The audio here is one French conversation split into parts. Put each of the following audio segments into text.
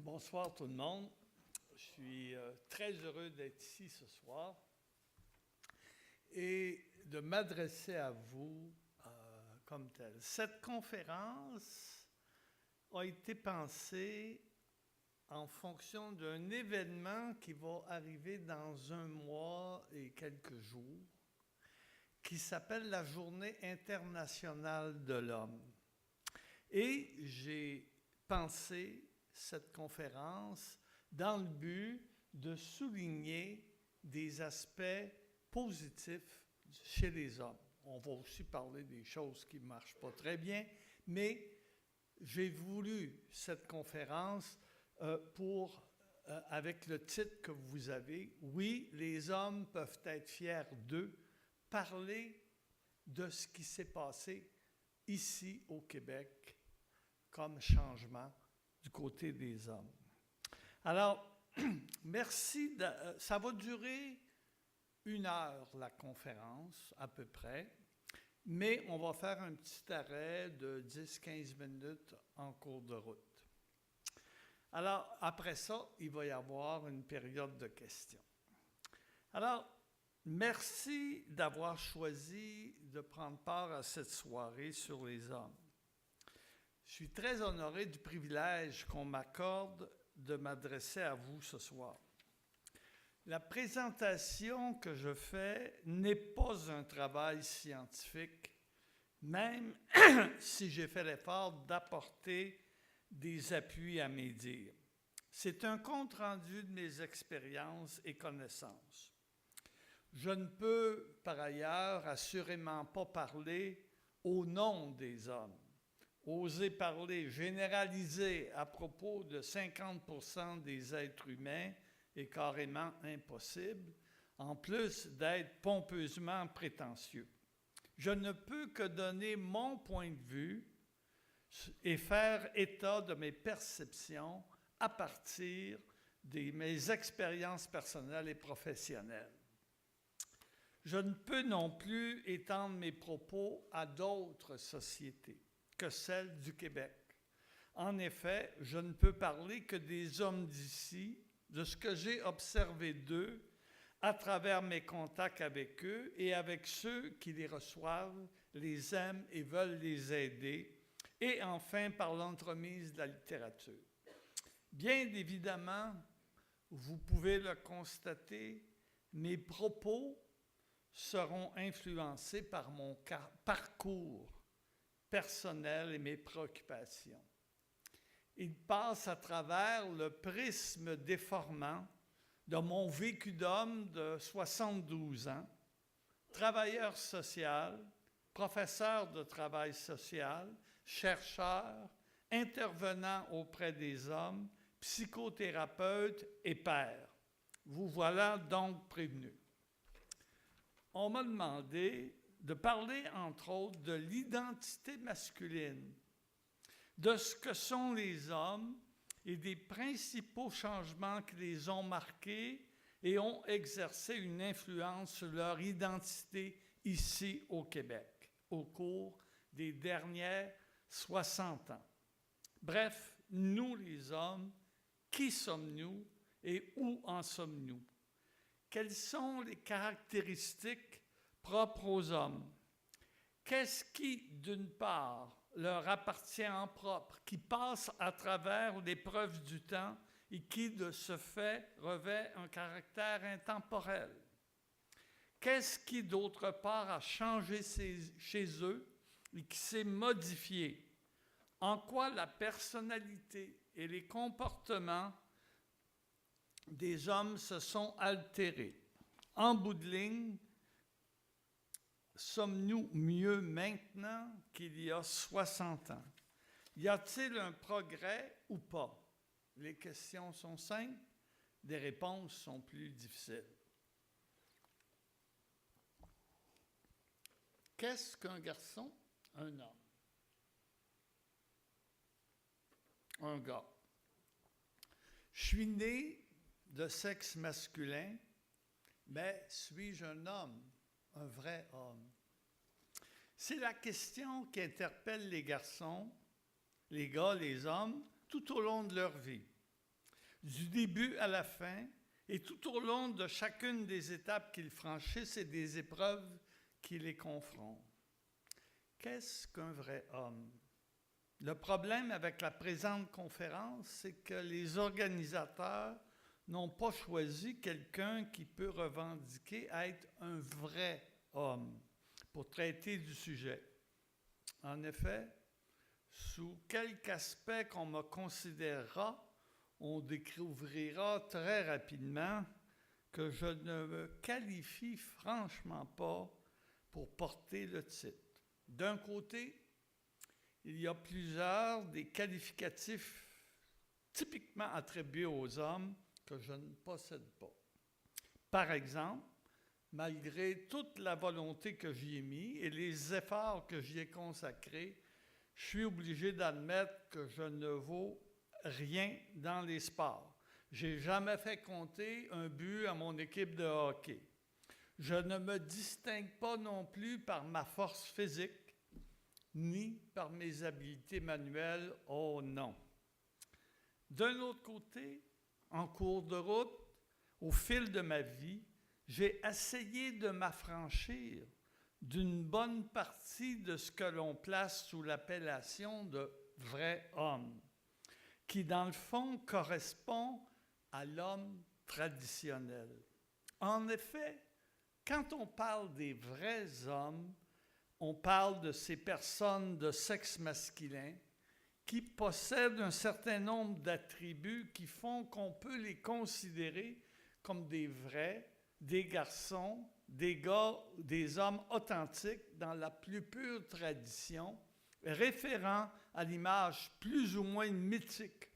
Bonsoir tout le monde. Je suis très heureux d'être ici ce soir et de m'adresser à vous comme tel. Cette conférence a été pensée en fonction d'un événement qui va arriver dans un mois et quelques jours, qui s'appelle la Journée internationale de l'homme. Et j'ai pensé cette conférence dans le but de souligner des aspects positifs chez les hommes. On va aussi parler des choses qui ne marchent pas très bien, mais j'ai voulu cette conférence avec le titre que vous avez, « Oui, les hommes peuvent être fiers d'eux », parler de ce qui s'est passé ici au Québec comme changement du côté des hommes. Alors, merci. Ça va durer 1 heure, la conférence, à peu près, mais on va faire un petit arrêt de 10-15 minutes en cours de route. Alors, après ça, il va y avoir une période de questions. Alors, merci d'avoir choisi de prendre part à cette soirée sur les hommes. Je suis très honoré du privilège qu'on m'accorde de m'adresser à vous ce soir. La présentation que je fais n'est pas un travail scientifique, même si j'ai fait l'effort d'apporter des appuis à mes dires. C'est un compte-rendu de mes expériences et connaissances. Je ne peux, par ailleurs, assurément pas parler au nom des hommes. Oser parler, généraliser à propos de 50% des êtres humains est carrément impossible, en plus d'être pompeusement prétentieux. Je ne peux que donner mon point de vue et faire état de mes perceptions à partir de mes expériences personnelles et professionnelles. Je ne peux non plus étendre mes propos à d'autres sociétés que celle du Québec. En effet, je ne peux parler que des hommes d'ici, de ce que j'ai observé d'eux à travers mes contacts avec eux et avec ceux qui les reçoivent, les aiment et veulent les aider, et enfin par l'entremise de la littérature. Bien évidemment, vous pouvez le constater, mes propos seront influencés par mon parcours personnel et mes préoccupations. Il passe à travers le prisme déformant de mon vécu d'homme de 72 ans, travailleur social, professeur de travail social, chercheur, intervenant auprès des hommes, psychothérapeute et père. Vous voilà donc prévenu. On m'a demandé de parler, entre autres, de l'identité masculine, de ce que sont les hommes et des principaux changements qui les ont marqués et ont exercé une influence sur leur identité ici au Québec, au cours des dernières 60 ans. Bref, nous les hommes, qui sommes-nous et où en sommes-nous? Quelles sont les caractéristiques propres aux hommes? Qu'est-ce qui, d'une part, leur appartient en propre, qui passe à travers l'épreuve du temps et qui, de ce fait, revêt un caractère intemporel? Qu'est-ce qui, d'autre part, a changé chez eux et qui s'est modifié? En quoi la personnalité et les comportements des hommes se sont altérés? En bout de ligne, sommes-nous mieux maintenant qu'il y a 60 ans? Y a-t-il un progrès ou pas? Les questions sont simples, les réponses sont plus difficiles. Qu'est-ce qu'un garçon? Un homme. Un gars. Je suis né de sexe masculin, mais suis-je un homme? Un vrai homme? C'est la question qui interpelle les garçons, les gars, les hommes, tout au long de leur vie. du début à la fin, et tout au long de chacune des étapes qu'ils franchissent et des épreuves qui les confrontent. Qu'est-ce qu'un vrai homme? Le problème avec la présente conférence, c'est que les organisateurs n'ont pas choisi quelqu'un qui peut revendiquer être un vrai homme pour traiter du sujet. En effet, sous quelque aspect qu'on me considérera, on découvrira très rapidement que je ne me qualifie franchement pas pour porter le titre. D'un côté, il y a plusieurs des qualificatifs typiquement attribués aux hommes que je ne possède pas. Par exemple, malgré toute la volonté que j'y ai mis et les efforts que j'y ai consacrés, je suis obligé d'admettre que je ne vaux rien dans les sports. Je n'ai jamais fait compter un but à mon équipe de hockey. Je ne me distingue pas non plus par ma force physique, ni par mes habiletés manuelles, oh non. D'un autre côté, en cours de route, au fil de ma vie, j'ai essayé de m'affranchir d'une bonne partie de ce que l'on place sous l'appellation de « vrai homme », qui dans le fond correspond à l'homme traditionnel. En effet, quand on parle des vrais hommes, on parle de ces personnes de sexe masculin qui possèdent un certain nombre d'attributs qui font qu'on peut les considérer comme des vrais, des garçons, des gars, des hommes authentiques dans la plus pure tradition, référant à l'image plus ou moins mythique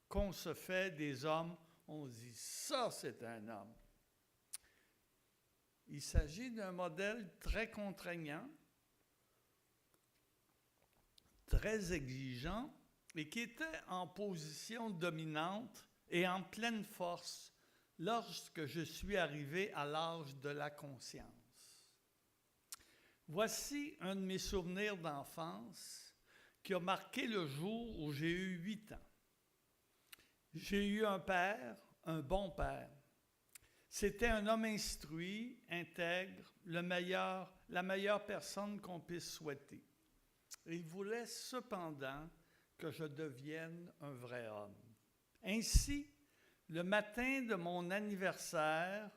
qu'on se fait des hommes. On se dit, ça c'est un homme. Il s'agit d'un modèle très contraignant, très exigeant et qui était en position dominante et en pleine force lorsque je suis arrivé à l'âge de la conscience. Voici un de mes souvenirs d'enfance qui a marqué le jour où j'ai eu 8 ans. J'ai eu un père, un bon père. C'était un homme instruit, intègre, la meilleure personne qu'on puisse souhaiter. Il voulait cependant que je devienne un vrai homme. Ainsi, le matin de mon anniversaire,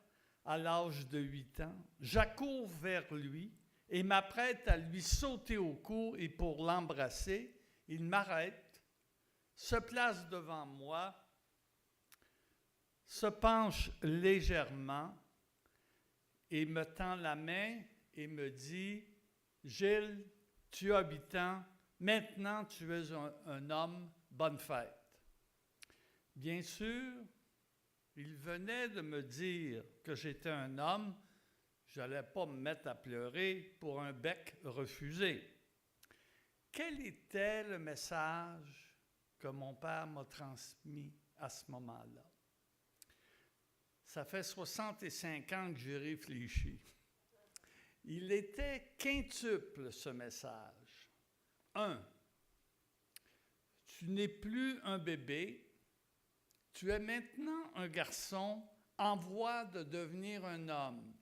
à l'âge de 8 ans, j'accours vers lui et m'apprête à lui sauter au cou et pour l'embrasser, il m'arrête, se place devant moi, se penche légèrement et me tend la main et me dit « Gilles, tu as 8 ans, maintenant tu es un homme, bonne fête. » Bien sûr, il venait de me dire que j'étais un homme, je n'allais pas me mettre à pleurer pour un bec refusé. Quel était le message que mon père m'a transmis à ce moment-là? Ça fait 65 ans que j'y réfléchis. Il était quintuple, ce message. 1. Tu n'es plus un bébé, tu es maintenant un garçon en voie de devenir un homme.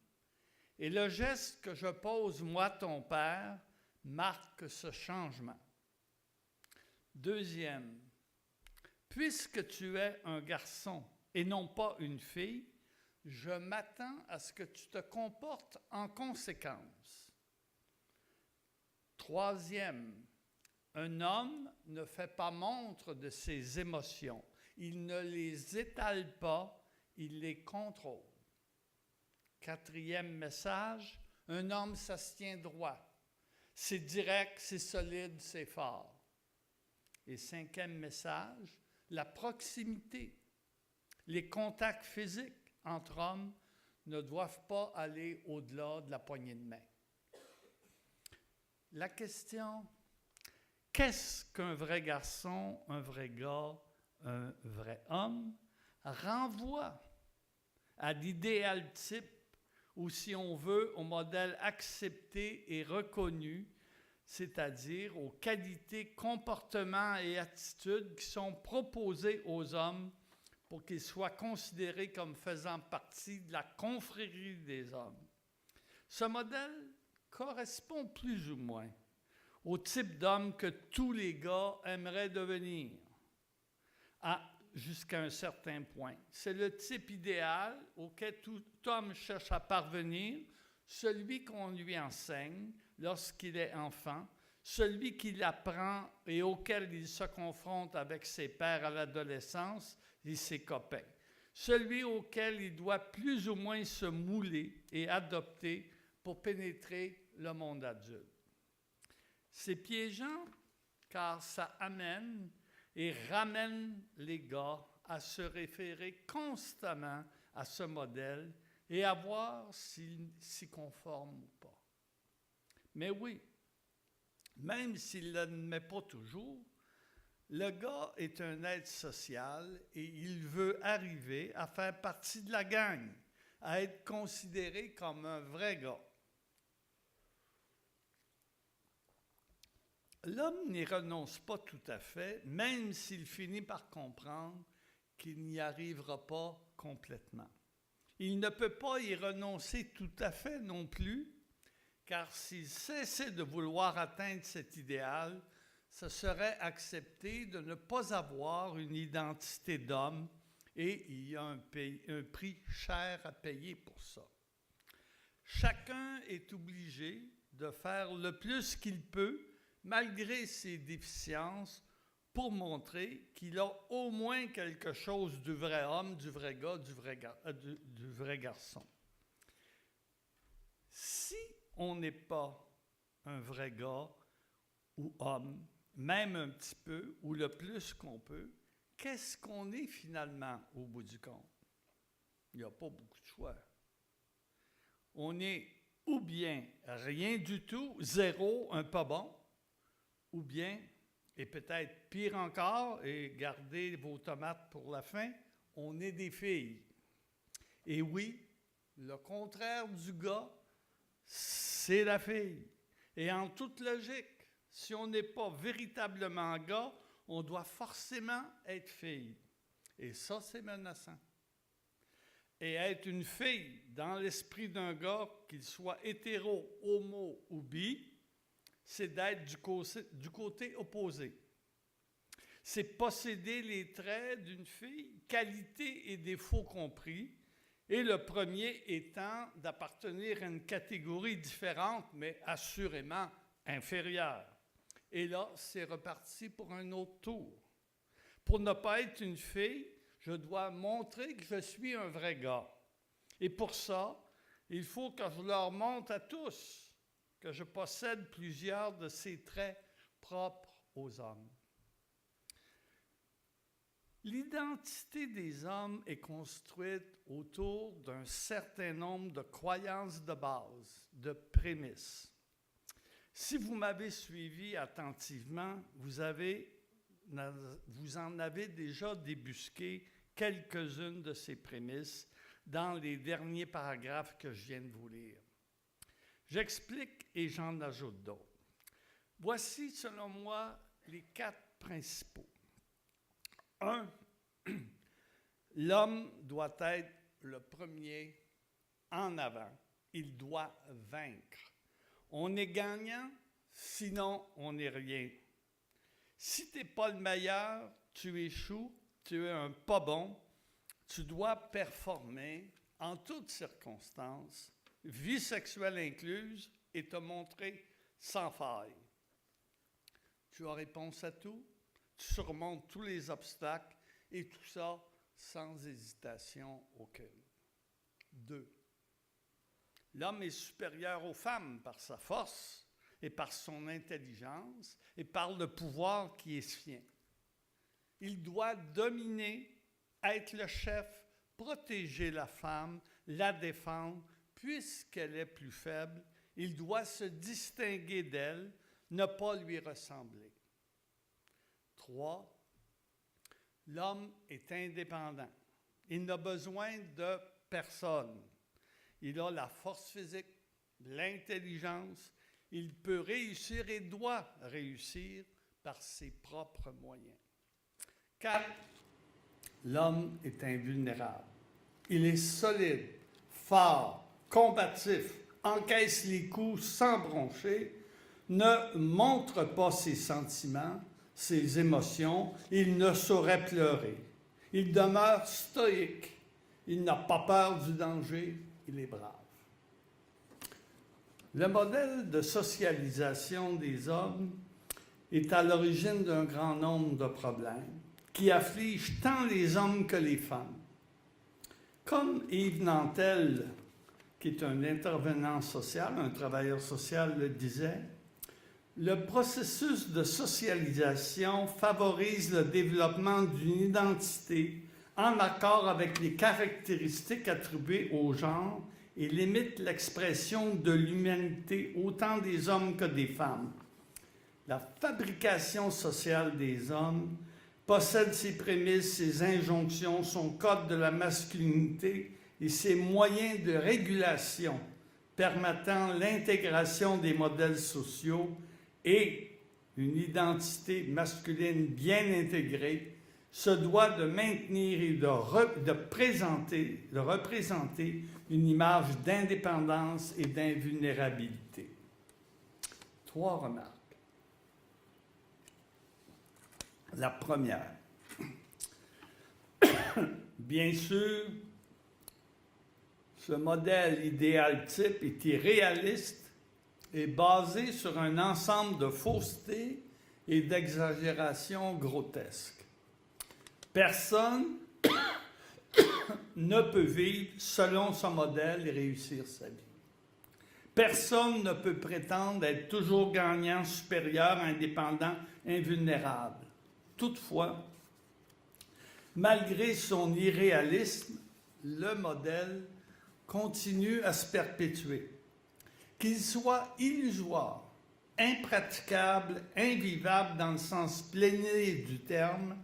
Et le geste que je pose, moi, ton père, marque ce changement. 2, puisque tu es un garçon et non pas une fille, je m'attends à ce que tu te comportes en conséquence. 3, un homme ne fait pas montre de ses émotions. Il ne les étale pas, il les contrôle. 4 message, un homme, ça se tient droit. C'est direct, c'est solide, c'est fort. Et 5 message, la proximité. Les contacts physiques entre hommes ne doivent pas aller au-delà de la poignée de main. La question, qu'est-ce qu'un vrai garçon, un vrai gars, un vrai homme, renvoie à l'idéal type ou, si on veut, au modèle accepté et reconnu, c'est-à-dire aux qualités, comportements et attitudes qui sont proposées aux hommes pour qu'il soit considéré comme faisant partie de la confrérie des hommes. Ce modèle correspond plus ou moins au type d'homme que tous les gars aimeraient devenir, jusqu'à un certain point. C'est le type idéal auquel tout homme cherche à parvenir, celui qu'on lui enseigne lorsqu'il est enfant, celui qu'il apprend et auquel il se confronte avec ses pairs à l'adolescence et ses copains, celui auquel il doit plus ou moins se mouler et adopter pour pénétrer le monde adulte. C'est piégeant car ça amène et ramène les gars à se référer constamment à ce modèle et à voir s'ils s'y conforment ou pas. Mais oui, même s'il ne l'admet pas toujours, le gars est un être social et il veut arriver à faire partie de la gang, à être considéré comme un vrai gars. L'homme n'y renonce pas tout à fait, même s'il finit par comprendre qu'il n'y arrivera pas complètement. Il ne peut pas y renoncer tout à fait non plus, car s'il cessait de vouloir atteindre cet idéal, ce serait accepter de ne pas avoir une identité d'homme et il y a un prix cher à payer pour ça. Chacun est obligé de faire le plus qu'il peut, malgré ses déficiences, pour montrer qu'il a au moins quelque chose du vrai homme, du vrai gars, du vrai garçon. Si on n'est pas un vrai gars ou homme, même un petit peu, ou le plus qu'on peut, qu'est-ce qu'on est finalement au bout du compte? Il n'y a pas beaucoup de choix. On est ou bien rien du tout, zéro, un pas bon, ou bien, et peut-être pire encore, et gardez vos tomates pour la fin, on est des filles. Et oui, le contraire du gars, c'est la fille. Et en toute logique, si on n'est pas véritablement gars, on doit forcément être fille. Et ça, c'est menaçant. Et être une fille dans l'esprit d'un gars, qu'il soit hétéro, homo ou bi, c'est d'être du côté opposé. C'est posséder les traits d'une fille, qualités et défauts compris, et le premier étant d'appartenir à une catégorie différente, mais assurément inférieure. Et là, c'est reparti pour un autre tour. Pour ne pas être une fille, je dois montrer que je suis un vrai gars. Et pour ça, il faut que je leur montre à tous que je possède plusieurs de ces traits propres aux hommes. L'identité des hommes est construite autour d'un certain nombre de croyances de base, de prémices. Si vous m'avez suivi attentivement, vous en avez déjà débusqué quelques-unes de ces prémices dans les derniers paragraphes que je viens de vous lire. J'explique et j'en ajoute d'autres. Voici, selon moi, les 4 principaux. 1. L'homme doit être le premier en avant. Il doit vaincre. On est gagnant, sinon on n'est rien. Si tu n'es pas le meilleur, tu échoues, tu es un pas bon. Tu dois performer en toutes circonstances, vie sexuelle incluse, et te montrer sans faille. Tu as réponse à tout, tu surmontes tous les obstacles, et tout ça sans hésitation aucune. 2. L'homme est supérieur aux femmes par sa force et par son intelligence et par le pouvoir qui est sien. Il doit dominer, être le chef, protéger la femme, la défendre, puisqu'elle est plus faible. Il doit se distinguer d'elle, ne pas lui ressembler. 3. L'homme est indépendant. Il n'a besoin de personne. Il a la force physique, l'intelligence. Il peut réussir et doit réussir par ses propres moyens. 4. l'homme est invulnérable. Il est solide, fort, combatif, encaisse les coups sans broncher, ne montre pas ses sentiments, ses émotions, il ne saurait pleurer. Il demeure stoïque, il n'a pas peur du danger, il est brave. Le modèle de socialisation des hommes est à l'origine d'un grand nombre de problèmes qui affligent tant les hommes que les femmes. Comme Yves Nantel, qui est un intervenant social, un travailleur social, le disait, le processus de socialisation favorise le développement d'une identité en accord avec les caractéristiques attribuées au genre et limite l'expression de l'humanité autant des hommes que des femmes. La fabrication sociale des hommes possède ses prémices, ses injonctions, son code de la masculinité et ses moyens de régulation permettant l'intégration des modèles sociaux et une identité masculine bien intégrée se doit de maintenir et de représenter une image d'indépendance et d'invulnérabilité. 3 remarques. La première, bien sûr, ce modèle idéal type est irréaliste et basé sur un ensemble de faussetés et d'exagérations grotesques. Personne ne peut vivre selon son modèle et réussir sa vie. Personne ne peut prétendre être toujours gagnant, supérieur, indépendant, invulnérable. Toutefois, malgré son irréalisme, le modèle continue à se perpétuer. Qu'il soit illusoire, impraticable, invivable dans le sens plein du terme,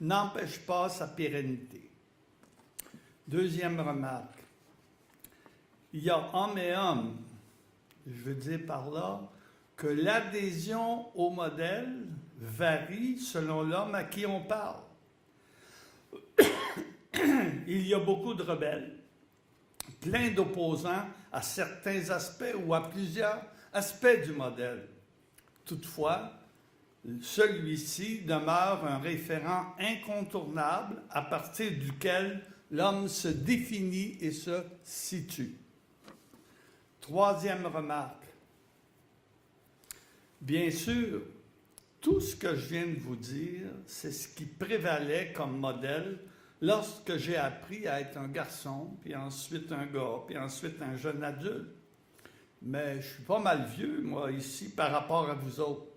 n'empêche pas sa pérennité. Deuxième remarque, il y a homme et homme. Je veux dire par là que l'adhésion au modèle varie selon l'homme à qui on parle. Il y a beaucoup de rebelles, plein d'opposants à certains aspects ou à plusieurs aspects du modèle. Toutefois, celui-ci demeure un référent incontournable à partir duquel l'homme se définit et se situe. Troisième remarque. Bien sûr, tout ce que je viens de vous dire, c'est ce qui prévalait comme modèle lorsque j'ai appris à être un garçon, puis ensuite un gars, puis ensuite un jeune adulte. Mais je suis pas mal vieux, moi, ici, par rapport à vous autres,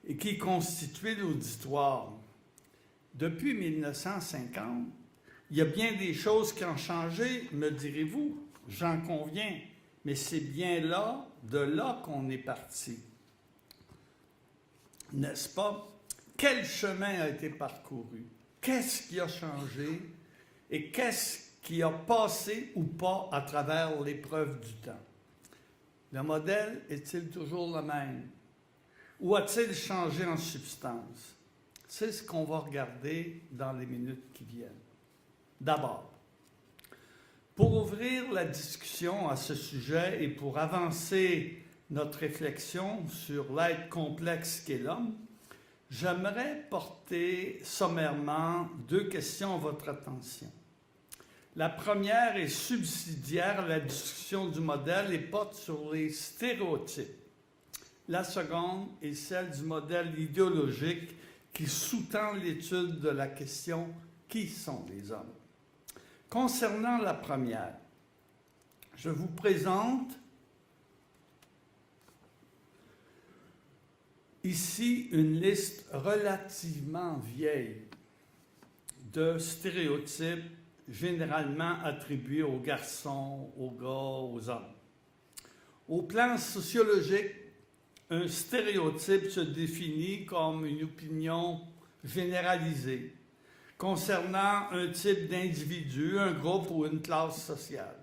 et qui constituait l'auditoire. Depuis 1950, il y a bien des choses qui ont changé, me direz-vous, j'en conviens, mais c'est bien de là qu'on est parti. N'est-ce pas? Quel chemin a été parcouru? Qu'est-ce qui a changé? Et qu'est-ce qui a passé ou pas à travers l'épreuve du temps? Le modèle est-il toujours le même? Ou a-t-il changé en substance? C'est ce qu'on va regarder dans les minutes qui viennent. D'abord, pour ouvrir la discussion à ce sujet et pour avancer notre réflexion sur l'être complexe qu'est l'homme, j'aimerais porter sommairement 2 questions à votre attention. La première est subsidiaire à la discussion du modèle et porte sur les stéréotypes. La seconde est celle du modèle idéologique qui sous-tend l'étude de la question « Qui sont les hommes ?» Concernant la première, je vous présente ici une liste relativement vieille de stéréotypes généralement attribués aux garçons, aux gars, aux hommes. Au plan sociologique, un stéréotype se définit comme une opinion généralisée concernant un type d'individu, un groupe ou une classe sociale.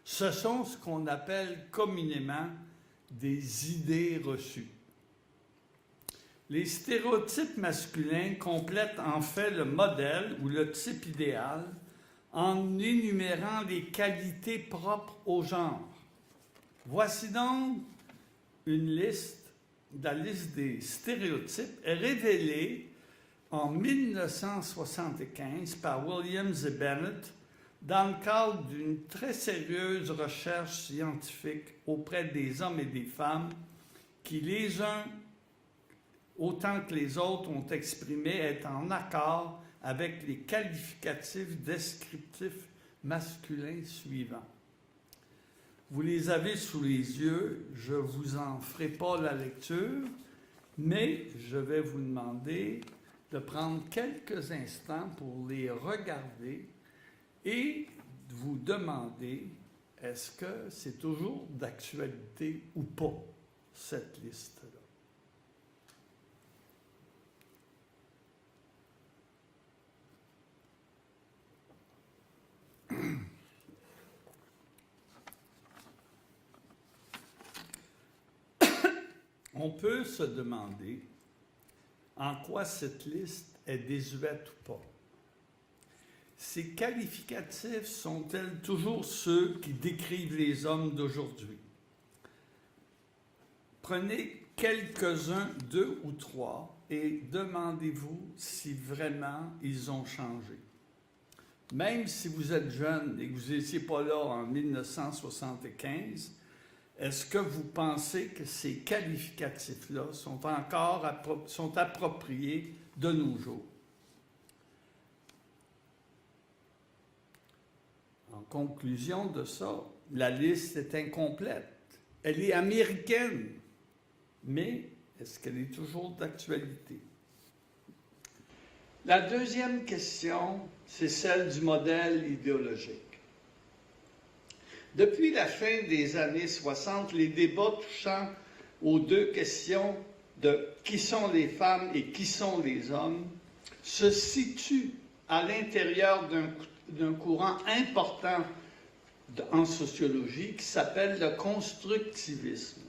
Ce sont ce qu'on appelle communément des idées reçues. Les stéréotypes masculins complètent en fait le modèle ou le type idéal en énumérant les qualités propres au genre. Voici donc la liste des stéréotypes révélée en 1975 par Williams et Bennett dans le cadre d'une très sérieuse recherche scientifique auprès des hommes et des femmes qui, les uns autant que les autres, ont exprimé être en accord avec les qualificatifs descriptifs masculins suivants. Vous les avez sous les yeux, je ne vous en ferai pas la lecture, mais je vais vous demander de prendre quelques instants pour les regarder et vous demander est-ce que c'est toujours d'actualité ou pas, cette liste-là. On peut se demander en quoi cette liste est désuète ou pas. Ces qualificatifs sont-ils toujours ceux qui décrivent les hommes d'aujourd'hui? Prenez quelques-uns, 2 ou 3, et demandez-vous si vraiment ils ont changé. Même si vous êtes jeune et que vous n'étiez pas là en 1975, est-ce que vous pensez que ces qualificatifs-là sont appropriés de nos jours? En conclusion de ça, la liste est incomplète. Elle est américaine, mais est-ce qu'elle est toujours d'actualité? La deuxième question, c'est celle du modèle idéologique. Depuis la fin des années 60, les débats touchant aux deux questions de qui sont les femmes et qui sont les hommes se situent à l'intérieur d'un courant important en sociologie qui s'appelle le constructivisme.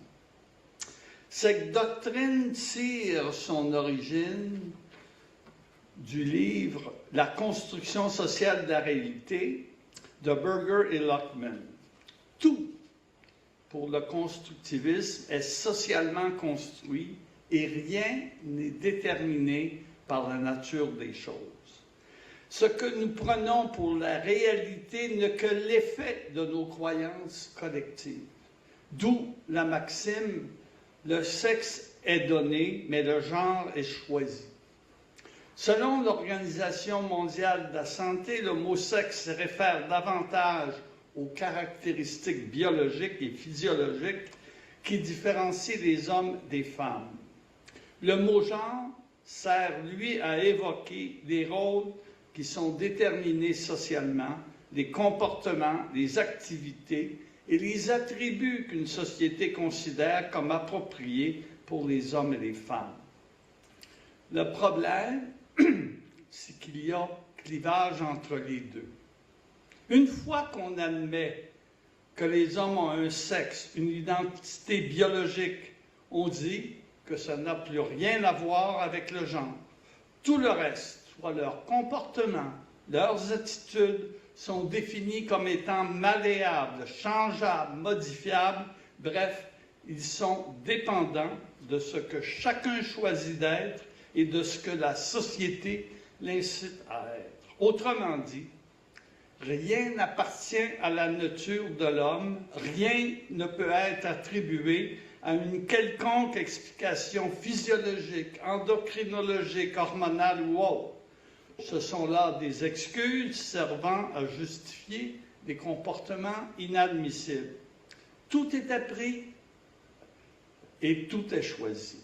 Cette doctrine tire son origine du livre « La construction sociale de la réalité » de Berger et Luckman. Tout pour le constructivisme est socialement construit et rien n'est déterminé par la nature des choses. Ce que nous prenons pour la réalité n'est que l'effet de nos croyances collectives. D'où la maxime « le sexe est donné, mais le genre est choisi ». Selon l'Organisation mondiale de la santé, le mot « sexe » réfère davantage aux caractéristiques biologiques et physiologiques qui différencient les hommes des femmes. Le mot « genre » sert, lui, à évoquer les rôles qui sont déterminés socialement, les comportements, les activités et les attributs qu'une société considère comme appropriés pour les hommes et les femmes. Le problème, c'est qu'il y a clivage entre les deux. Une fois qu'on admet que les hommes ont un sexe, une identité biologique, on dit que ça n'a plus rien à voir avec le genre. Tout le reste, soit leur comportement, leurs attitudes, sont définis comme étant malléables, changeables, modifiables, bref, ils sont dépendants de ce que chacun choisit d'être et de ce que la société l'incite à être. Autrement dit, rien n'appartient à la nature de l'homme, rien ne peut être attribué à une quelconque explication physiologique, endocrinologique, hormonale ou autre. Ce sont là des excuses servant à justifier des comportements inadmissibles. Tout est appris et tout est choisi.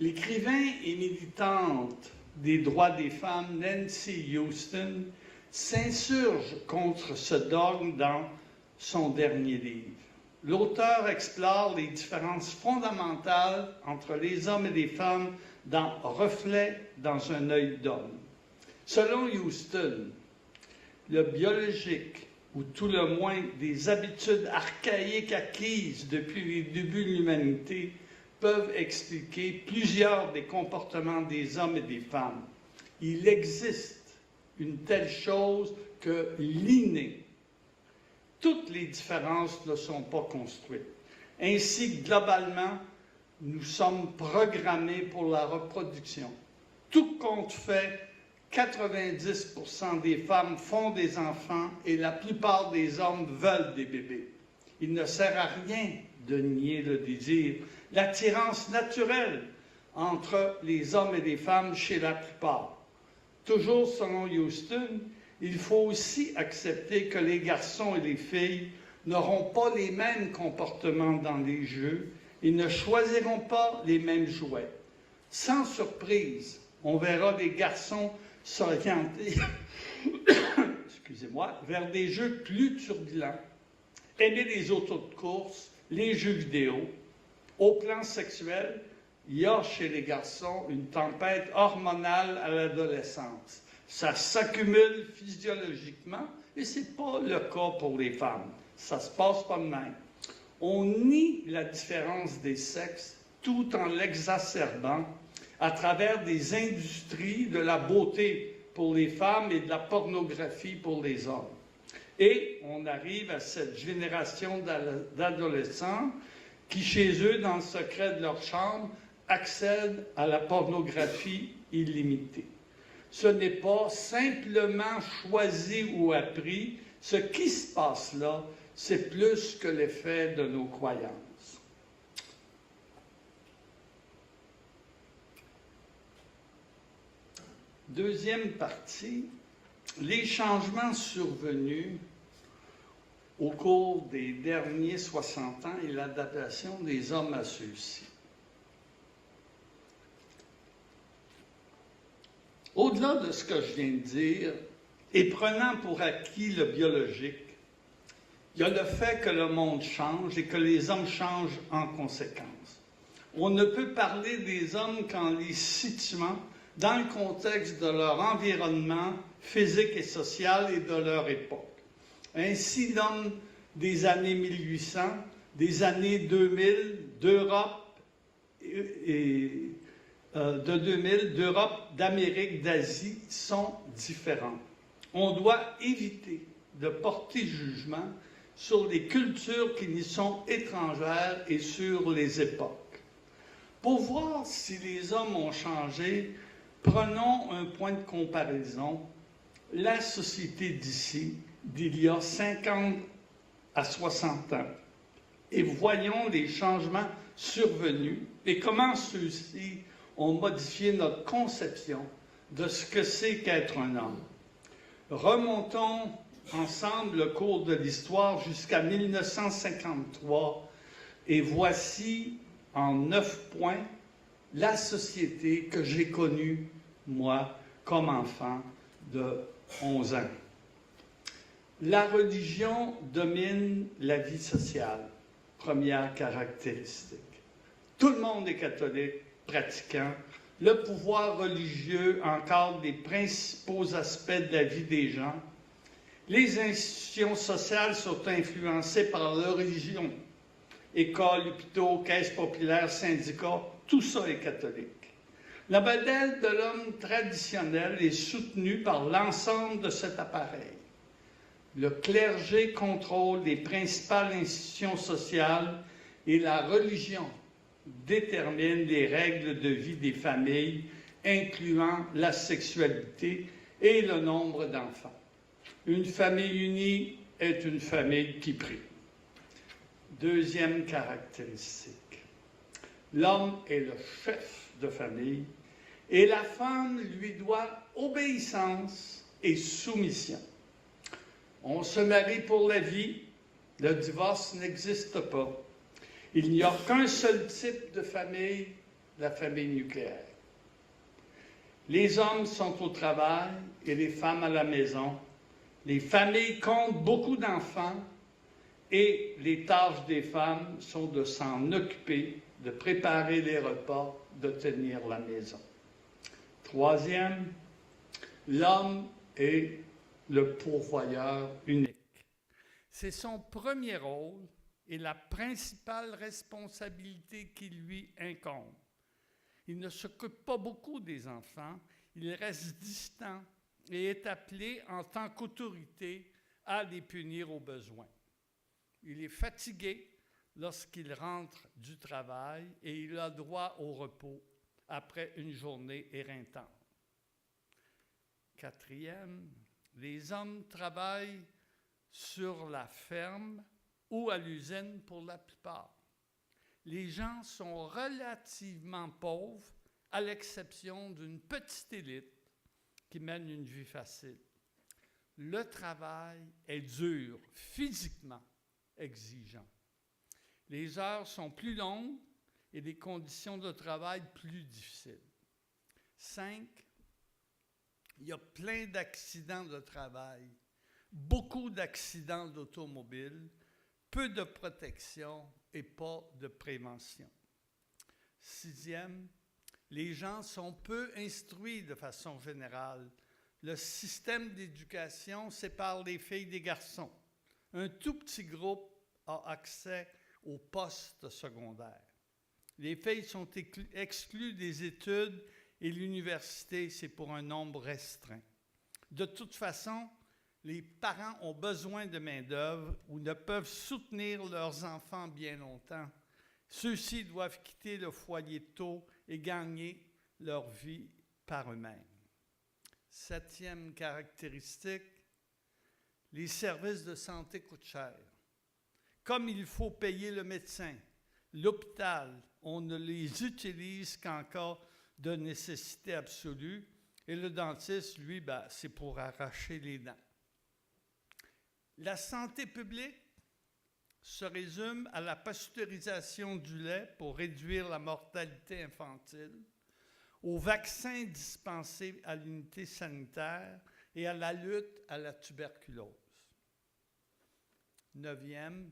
L'écrivain et militante des droits des femmes Nancy Houston s'insurge contre ce dogme dans son dernier livre. L'auteur explore les différences fondamentales entre les hommes et les femmes dans Reflet dans un œil d'homme. Selon Houston, le biologique, ou tout le moins des habitudes archaïques acquises depuis les débuts de l'humanité, peuvent expliquer plusieurs des comportements des hommes et des femmes. Il existe une telle chose que l'inné. Toutes les différences ne sont pas construites. Ainsi, globalement, nous sommes programmés pour la reproduction. Tout compte fait, 90% des femmes font des enfants et la plupart des hommes veulent des bébés. Il ne sert à rien de nier le désir, l'attirance naturelle entre les hommes et les femmes chez la plupart. Toujours selon Houston, il faut aussi accepter que les garçons et les filles n'auront pas les mêmes comportements dans les jeux et ne choisiront pas les mêmes jouets. Sans surprise, on verra les garçons s'orienter vers des jeux plus turbulents, aimer les autos de course, les jeux vidéo. Au plan sexuel, il y a chez les garçons une tempête hormonale à l'adolescence. Ça s'accumule physiologiquement et ce n'est pas le cas pour les femmes. Ça se passe pas de même. On nie la différence des sexes tout en l'exacerbant à travers des industries de la beauté pour les femmes et de la pornographie pour les hommes. Et on arrive à cette génération d'adolescents qui, chez eux, dans le secret de leur chambre, accèdent à la pornographie illimitée. Ce n'est pas simplement choisi ou appris. Ce qui se passe là, c'est plus que l'effet de nos croyances. Deuxième partie, les changements survenus au cours des derniers 60 ans et l'adaptation des hommes à ceux-ci. Au-delà de ce que je viens de dire, et prenant pour acquis le biologique, il y a le fait que le monde change et que les hommes changent en conséquence. On ne peut parler des hommes qu'en les situant dans le contexte de leur environnement physique et social et de leur époque. Ainsi, l'homme des années 1800, des années 2000, d'Europe, d'Amérique, d'Asie sont différents. On doit éviter de porter jugement sur les cultures qui n'y sont étrangères et sur les époques. Pour voir si les hommes ont changé, prenons un point de comparaison, la société d'ici, d'il y a 50 à 60 ans, et voyons les changements survenus et comment ceux-ci ont modifié notre conception de ce que c'est qu'être un homme. Remontons ensemble le cours de l'histoire jusqu'à 1953 et voici en 9 points la société que j'ai connue, moi, comme enfant de 11 ans. La religion domine la vie sociale, première caractéristique. Tout le monde est catholique, pratiquant. Le pouvoir religieux encadre les principaux aspects de la vie des gens. Les institutions sociales sont influencées par la religion. Écoles, hôpitaux, caisses populaires, syndicats, tout ça est catholique. Le modèle de l'homme traditionnel est soutenu par l'ensemble de cet appareil. Le clergé contrôle les principales institutions sociales et la religion détermine les règles de vie des familles, incluant la sexualité et le nombre d'enfants. Une famille unie est une famille qui prie. Deuxième caractéristique. L'homme est le chef de famille et la femme lui doit obéissance et soumission. On se marie pour la vie, le divorce n'existe pas. Il n'y a qu'un seul type de famille, la famille nucléaire. Les hommes sont au travail et les femmes à la maison. Les familles comptent beaucoup d'enfants et les tâches des femmes sont de s'en occuper, de préparer les repas, de tenir la maison. Troisième, l'homme est le pourvoyeur unique. C'est son premier rôle est la principale responsabilité qui lui incombe. Il ne s'occupe pas beaucoup des enfants, il reste distant et est appelé en tant qu'autorité à les punir au besoin. Il est fatigué lorsqu'il rentre du travail et il a droit au repos après une journée éreintante. Quatrième, les hommes travaillent sur la ferme ou à l'usine pour la plupart. Les gens sont relativement pauvres, à l'exception d'une petite élite qui mène une vie facile. Le travail est dur, physiquement exigeant. Les heures sont plus longues et les conditions de travail plus difficiles. 5, il y a plein d'accidents de travail, beaucoup d'accidents d'automobile, peu de protection et pas de prévention. 6e, les gens sont peu instruits de façon générale. Le système d'éducation sépare les filles des garçons. Un tout petit groupe a accès aux postes secondaires. Les filles sont exclues des études et l'université, c'est pour un nombre restreint. De toute façon, les parents ont besoin de main-d'œuvre ou ne peuvent soutenir leurs enfants bien longtemps. Ceux-ci doivent quitter le foyer tôt et gagner leur vie par eux-mêmes. 7e caractéristique, les services de santé coûtent cher. Comme il faut payer le médecin, l'hôpital, on ne les utilise qu'en cas de nécessité absolue, et le dentiste, lui, c'est pour arracher les dents. La santé publique se résume à la pasteurisation du lait pour réduire la mortalité infantile, aux vaccins dispensés à l'unité sanitaire et à la lutte à la tuberculose. 9e,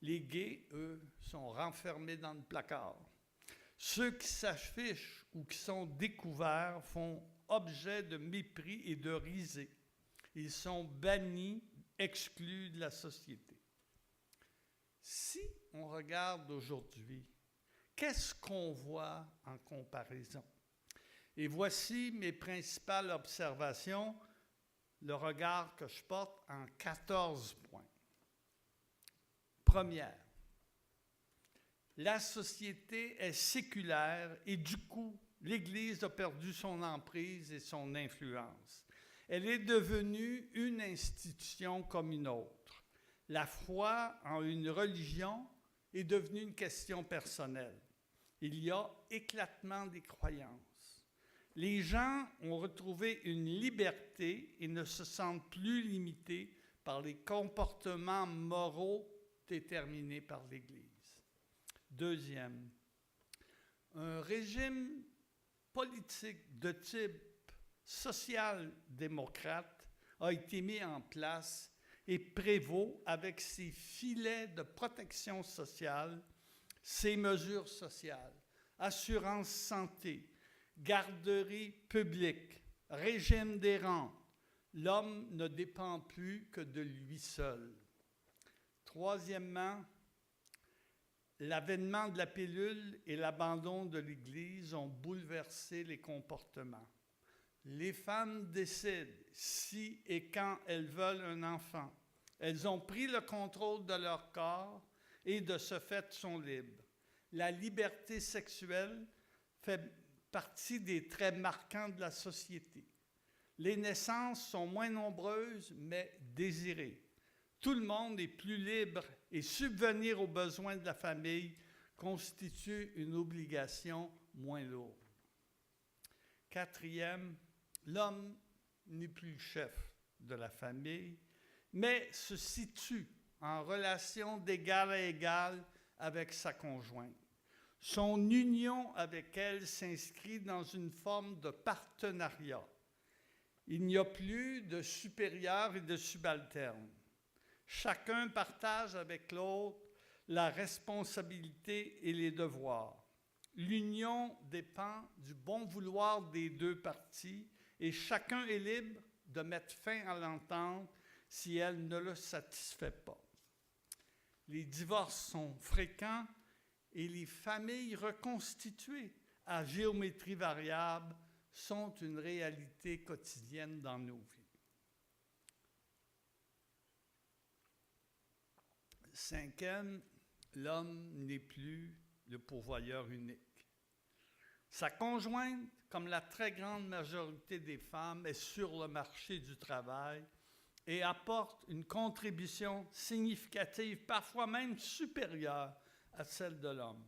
les gays, eux, sont renfermés dans le placard. Ceux qui s'affichent ou qui sont découverts font objet de mépris et de risée. Ils sont bannis, exclus de la société. Si on regarde aujourd'hui, qu'est-ce qu'on voit en comparaison? Et voici mes principales observations, le regard que je porte en 14 points. Première, la société est séculaire et du coup, l'Église a perdu son emprise et son influence. Elle est devenue une institution comme une autre. La foi en une religion est devenue une question personnelle. Il y a éclatement des croyances. Les gens ont retrouvé une liberté et ne se sentent plus limités par les comportements moraux déterminés par l'Église. Deuxième, un régime politique de type social-démocrate a été mis en place et prévaut avec ses filets de protection sociale, ses mesures sociales, assurance santé, garderie publique, régime des rentes. L'homme ne dépend plus que de lui seul. Troisièmement, l'avènement de la pilule et l'abandon de l'Église ont bouleversé les comportements. Les femmes décident si et quand elles veulent un enfant. Elles ont pris le contrôle de leur corps et de ce fait sont libres. La liberté sexuelle fait partie des traits marquants de la société. Les naissances sont moins nombreuses, mais désirées. Tout le monde est plus libre et subvenir aux besoins de la famille constitue une obligation moins lourde. Quatrième, l'homme n'est plus le chef de la famille, mais se situe en relation d'égal à égal avec sa conjointe. Son union avec elle s'inscrit dans une forme de partenariat. Il n'y a plus de supérieur et de subalterne. Chacun partage avec l'autre la responsabilité et les devoirs. L'union dépend du bon vouloir des deux parties et chacun est libre de mettre fin à l'entente si elle ne le satisfait pas. Les divorces sont fréquents et les familles reconstituées à géométrie variable sont une réalité quotidienne dans nos vies. 5e, l'homme n'est plus le pourvoyeur unique. Sa conjointe, comme la très grande majorité des femmes, est sur le marché du travail et apporte une contribution significative, parfois même supérieure à celle de l'homme.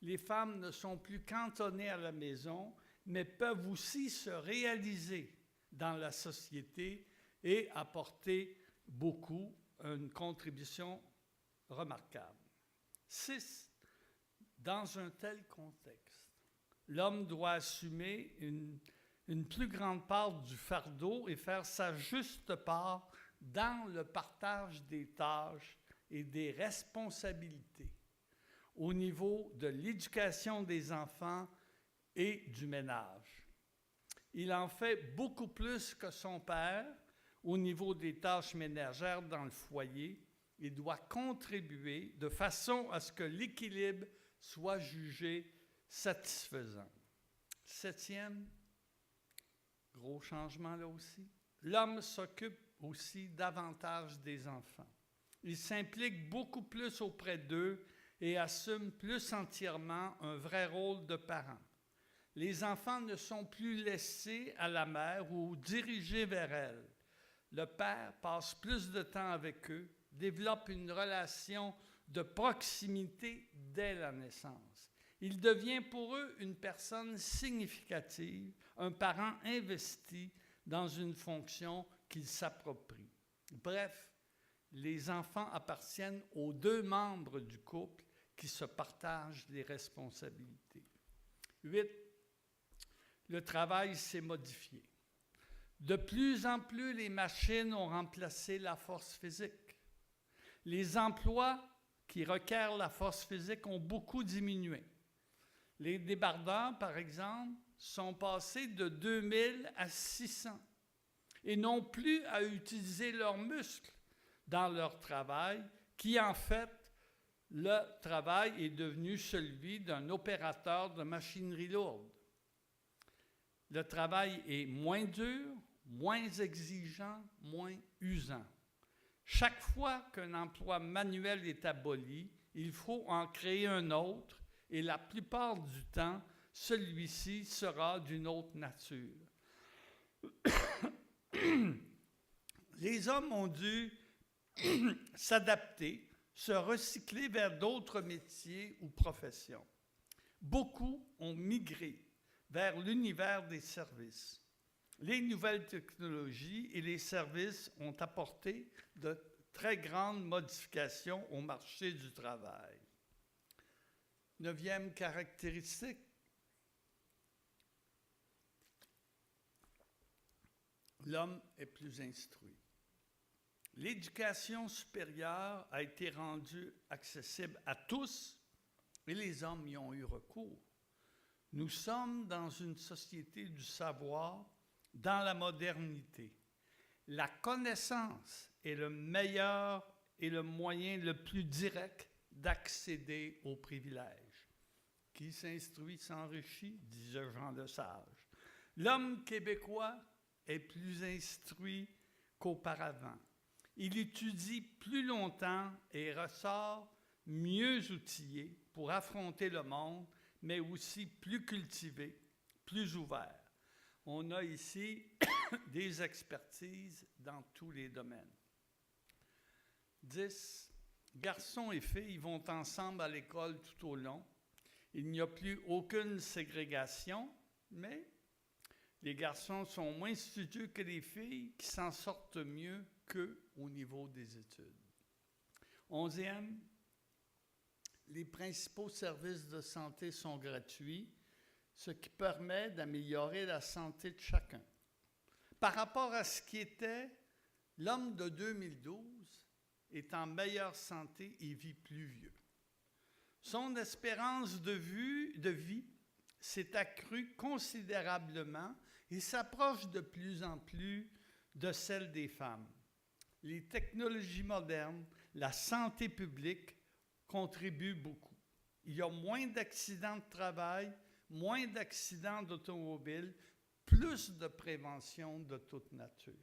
Les femmes ne sont plus cantonnées à la maison, mais peuvent aussi se réaliser dans la société et apporter beaucoup, une contribution remarquable. 6. Dans un tel contexte, l'homme doit assumer une plus grande part du fardeau et faire sa juste part dans le partage des tâches et des responsabilités au niveau de l'éducation des enfants et du ménage. Il en fait beaucoup plus que son père au niveau des tâches ménagères dans le foyer et doit contribuer de façon à ce que l'équilibre soit jugé satisfaisant. 7e, gros changement là aussi, l'homme s'occupe aussi davantage des enfants. Il s'implique beaucoup plus auprès d'eux et assume plus entièrement un vrai rôle de parent. Les enfants ne sont plus laissés à la mère ou dirigés vers elle. Le père passe plus de temps avec eux, développe une relation de proximité dès la naissance. Il devient pour eux une personne significative, un parent investi dans une fonction qu'il s'approprie. Bref, les enfants appartiennent aux 2 membres du couple qui se partagent les responsabilités. 8. Le travail s'est modifié. De plus en plus, les machines ont remplacé la force physique. Les emplois qui requièrent la force physique ont beaucoup diminué. Les débardeurs, par exemple, sont passés de 2000 à 600 et n'ont plus à utiliser leurs muscles dans leur travail, qui en fait, le travail est devenu celui d'un opérateur de machinerie lourde. Le travail est moins dur, moins exigeant, moins usant. Chaque fois qu'un emploi manuel est aboli, il faut en créer un autre et la plupart du temps, celui-ci sera d'une autre nature. Les hommes ont dû s'adapter, se recycler vers d'autres métiers ou professions. Beaucoup ont migré vers l'univers des services. Les nouvelles technologies et les services ont apporté de très grandes modifications au marché du travail. 9e caractéristique, l'homme est plus instruit. L'éducation supérieure a été rendue accessible à tous et les hommes y ont eu recours. Nous sommes dans une société du savoir, dans la modernité. La connaissance est le meilleur et le moyen le plus direct d'accéder aux privilèges. Qui s'instruit s'enrichit, disait Jean Lesage. L'homme québécois est plus instruit qu'auparavant. Il étudie plus longtemps et ressort mieux outillé pour affronter le monde, mais aussi plus cultivé, plus ouvert. On a ici des expertises dans tous les domaines. 10. Garçons et filles vont ensemble à l'école tout au long. Il n'y a plus aucune ségrégation, mais les garçons sont moins studieux que les filles qui s'en sortent mieux qu'eux au niveau des études. 11e, les principaux services de santé sont gratuits, ce qui permet d'améliorer la santé de chacun. Par rapport à ce qui était, l'homme de 2012 est en meilleure santé et vit plus vieux. Son espérance de vie s'est accrue considérablement et s'approche de plus en plus de celle des femmes. les technologies modernes, la santé publique contribuent beaucoup. Il y a moins d'accidents de travail, moins d'accidents d'automobile, plus de prévention de toute nature.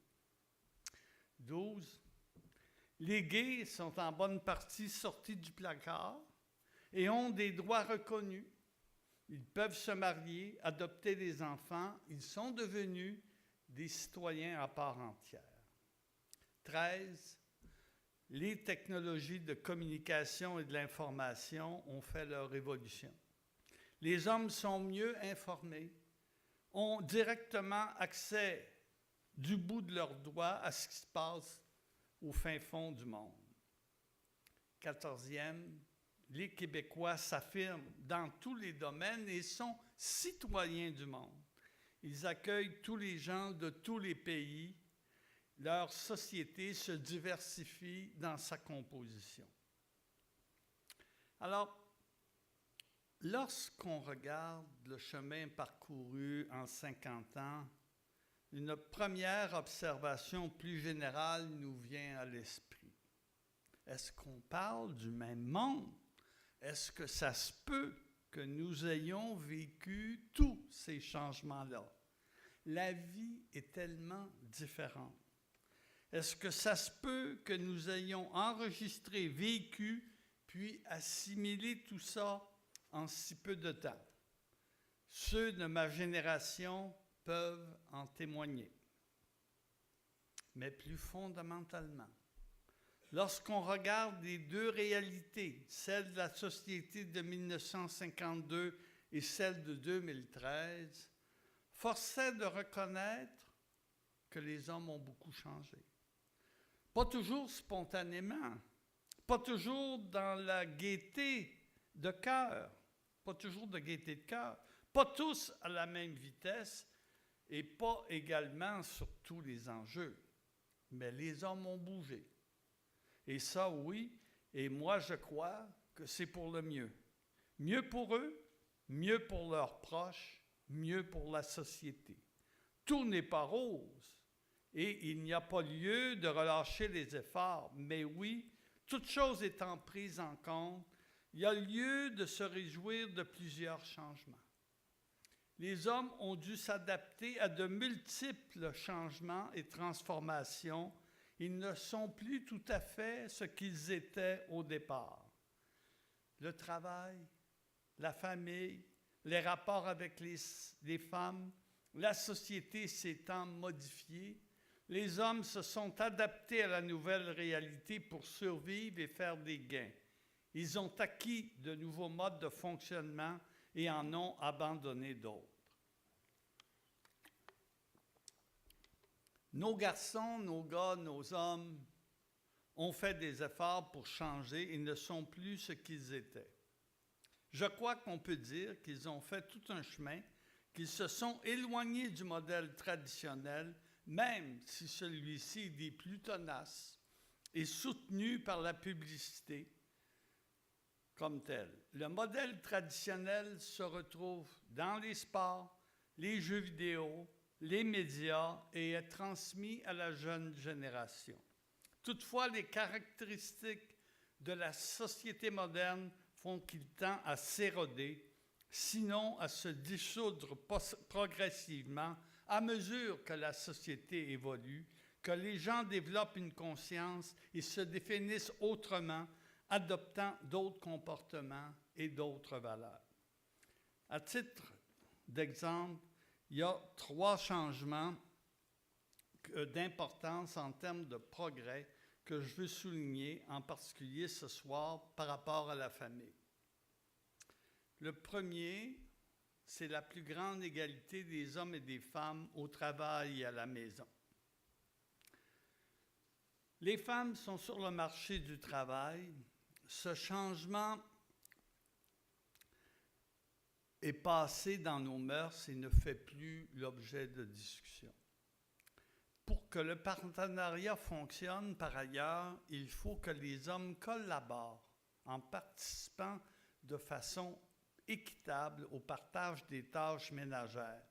12. Les gays sont en bonne partie sortis du placard et ont des droits reconnus. Ils peuvent se marier, adopter des enfants. Ils sont devenus des citoyens à part entière. 13. Les technologies de communication et de l'information ont fait leur révolution. Les hommes sont mieux informés, ont directement accès du bout de leurs doigts à ce qui se passe au fin fond du monde. 14e, les Québécois s'affirment dans tous les domaines et sont citoyens du monde. Ils accueillent tous les gens de tous les pays. Leur société se diversifie dans sa composition. Alors, lorsqu'on regarde le chemin parcouru en 50 ans, une première observation plus générale nous vient à l'esprit. Est-ce qu'on parle du même monde? Est-ce que ça se peut que nous ayons vécu tous ces changements-là? La vie est tellement différente. Est-ce que ça se peut que nous ayons enregistré, vécu, puis assimilé tout ça en si peu de temps? Ceux de ma génération peuvent en témoigner. Mais plus fondamentalement, lorsqu'on regarde les deux réalités, celle de la société de 1952 et celle de 2013, force est de reconnaître que les hommes ont beaucoup changé. Pas toujours spontanément, pas toujours dans la gaieté de cœur, pas toujours de gaieté de cœur, pas tous à la même vitesse et pas également sur tous les enjeux. Mais les hommes ont bougé. Et ça, oui, et moi je crois que c'est pour le mieux. Mieux pour eux, mieux pour leurs proches, mieux pour la société. Tout n'est pas rose. Et il n'y a pas lieu de relâcher les efforts. Mais oui, toute chose étant prise en compte, il y a lieu de se réjouir de plusieurs changements. Les hommes ont dû s'adapter à de multiples changements et transformations. Ils ne sont plus tout à fait ce qu'ils étaient au départ. Le travail, la famille, les rapports avec les femmes, la société s'étant modifiée, les hommes se sont adaptés à la nouvelle réalité pour survivre et faire des gains. Ils ont acquis de nouveaux modes de fonctionnement et en ont abandonné d'autres. Nos garçons, nos gars, nos hommes ont fait des efforts pour changer et ne sont plus ce qu'ils étaient. Je crois qu'on peut dire qu'ils ont fait tout un chemin, qu'ils se sont éloignés du modèle traditionnel, même si celui-ci est des plus tenaces et soutenu par la publicité comme tel. Le modèle traditionnel se retrouve dans les sports, les jeux vidéo, les médias et est transmis à la jeune génération. Toutefois, les caractéristiques de la société moderne font qu'il tend à s'éroder, sinon à se dissoudre progressivement à mesure que la société évolue, que les gens développent une conscience et se définissent autrement, adoptant d'autres comportements et d'autres valeurs. À titre d'exemple, il y a 3 changements d'importance en termes de progrès que je veux souligner, en particulier ce soir, par rapport à la famille. Le premier, c'est la plus grande égalité des hommes et des femmes au travail et à la maison. Les femmes sont sur le marché du travail. Ce changement est passé dans nos mœurs et ne fait plus l'objet de discussion. Pour que le partenariat fonctionne, par ailleurs, il faut que les hommes collaborent en participant de façon équitable au partage des tâches ménagères.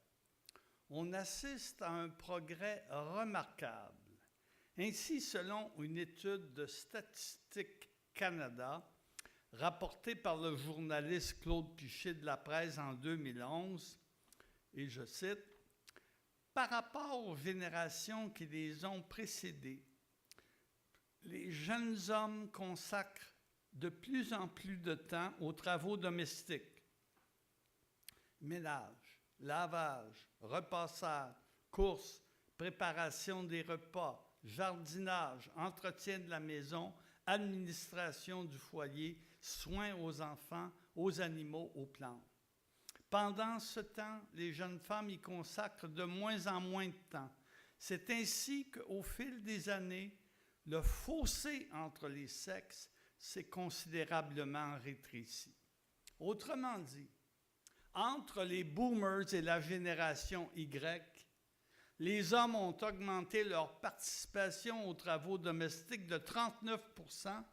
On assiste à un progrès remarquable. Ainsi, selon une étude de Statistique Canada, rapportée par le journaliste Claude Piché de La Presse en 2011, et je cite, « Par rapport aux générations qui les ont précédées, les jeunes hommes consacrent de plus en plus de temps aux travaux domestiques. Ménage, lavage, repassage, courses, préparation des repas, jardinage, entretien de la maison, administration du foyer, soins aux enfants, aux animaux, aux plantes. Pendant ce temps, les jeunes femmes y consacrent de moins en moins de temps. C'est ainsi qu'au fil des années, le fossé entre les sexes s'est considérablement rétréci. Autrement dit, entre les boomers et la génération Y, les hommes ont augmenté leur participation aux travaux domestiques de 39%,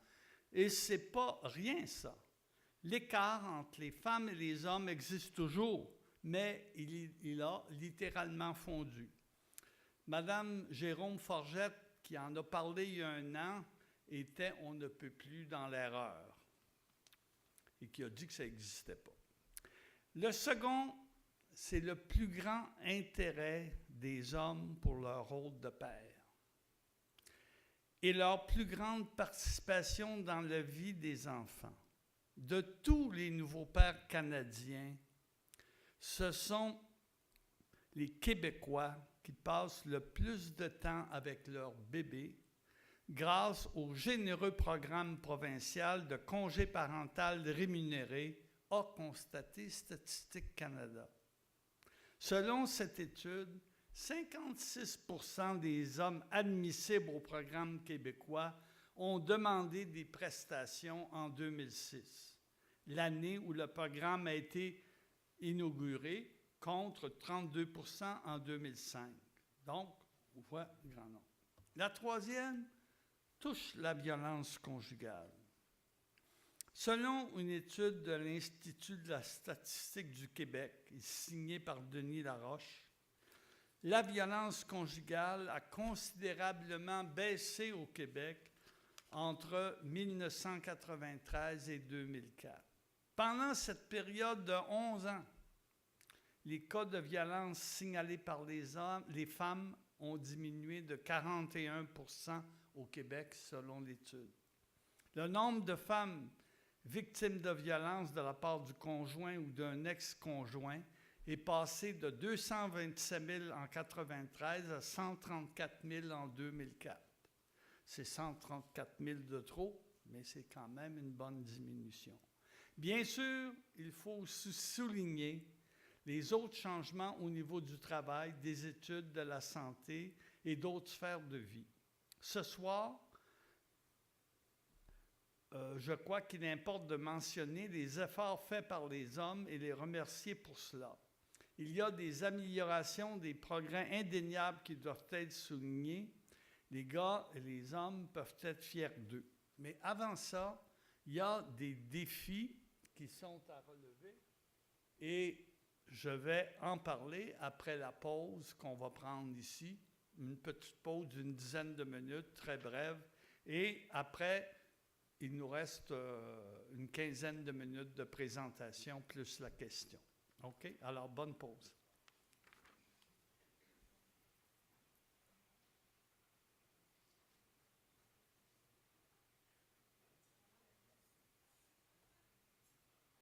et c'est pas rien ça. L'écart entre les femmes et les hommes existe toujours, mais il a littéralement fondu. Madame Jérôme Forgette, qui en a parlé il y a un an, était on ne peut plus dans l'erreur et qui a dit que ça n'existait pas. Le second, c'est le plus grand intérêt des hommes pour leur rôle de père et leur plus grande participation dans la vie des enfants. De tous les nouveaux pères canadiens, ce sont les Québécois qui passent le plus de temps avec leurs bébés grâce au généreux programme provincial de congé parental rémunéré, a constaté Statistique Canada. Selon cette étude, 56% des hommes admissibles au programme québécois ont demandé des prestations en 2006, l'année où le programme a été inauguré, contre 32% en 2005. Donc, on voit un grand nombre. La troisième touche la violence conjugale. Selon une étude de l'Institut de la statistique du Québec, signée par Denis Laroche, la violence conjugale a considérablement baissé au Québec entre 1993 et 2004. Pendant cette période de 11 ans, les cas de violence signalés par les femmes ont diminué de 41% au Québec, selon l'étude. Le nombre de femmes victimes de violences de la part du conjoint ou d'un ex-conjoint est passé de 227 000 en 1993 à 134 000 en 2004. C'est 134 000 de trop, mais c'est quand même une bonne diminution. Bien sûr, il faut aussi souligner les autres changements au niveau du travail, des études, de la santé et d'autres sphères de vie. Ce soir, je crois qu'il importe de mentionner les efforts faits par les hommes et les remercier pour cela. Il y a des améliorations, des progrès indéniables qui doivent être soulignés. Les gars et les hommes peuvent être fiers d'eux. Mais avant ça, il y a des défis qui sont à relever et je vais en parler après la pause qu'on va prendre ici, une petite pause d'une dizaine de minutes, très brève, et après, il nous reste une quinzaine de minutes de présentation plus la question. OK? Alors, bonne pause.